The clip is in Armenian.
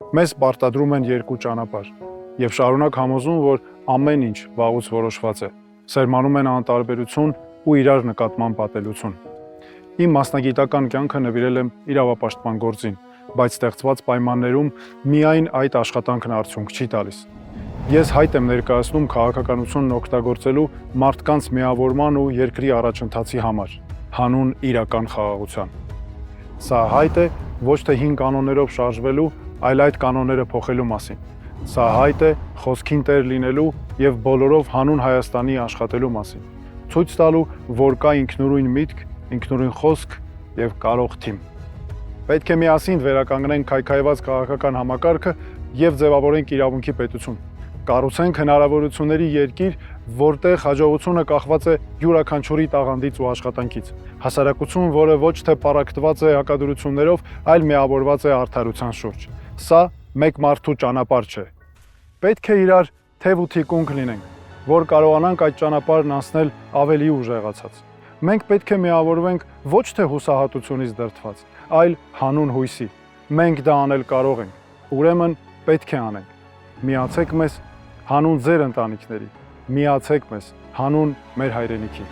Մեզ պարտադրում են երկու ճանապարհ եւ շարունակ համոզում, որ ամեն ինչ վաղուց որոշված է։ Սերմանում են անտարբերություն ու իրար նկատմամբ պատելություն։ Իմ մասնագիտական կյանքը նվիրել եմ իրավապաշտպան գործին, բայց ստեղծված պայմաններում միայն այդ աշխատանքն արդյունք չի տալիս։ Ես հայտ եմ ներկայացնում քաղաքականությունն օգտագործելու մարդկանց միավորման ու երկրի առաջընթացի համար, հանուն իրական խաղաղության։ Սա հայտ է ոչ թե հին կանոններով շարժվելու, այլ այդ կանոնները փոխելու մասին։ Սա հայտ է խոսքին տեր լինելու եւ բոլորով հանուն Հայաստանի աշխատելու մասին։ Ցույց տալու, որ կա ինքնուրույն միտք, ինքնուրույն խոսք եւ կարող թիմ։ Պետք է միասին վերականգնենք քայքայված քաղաքական համակարգը եւ ձևավորենք իրավունքի պետություն։ Կառուցենք հնարավորությունների երկիր, որտեղ հաջողությունը կախված է յուրաքանչյուրի տաղանդից ու աշխատանքից։ Հասարակություն, որը ոչ թե պառակտված է հակադրություններով, այլ միավորված է արդարության շուրջ։ Սա մեկ մարդու ճանապարհ չէ։ Պետք է իրար թև ու թիկունք լինենք, որ կարողանանք այդ ճանապարհն անցնել ավելի ուժեղացած։ Մենք պետք է միավորվենք ոչ թե հուսահատությունից դրդված, այլ հանուն հույսի։ Մենք դա անել կարող ենք, ուրեմն պետք է անենք։ Միացեք մեզ հանուն ձեր ընտանիքների, միացեք մեզ հանուն մեր հայրենիքի։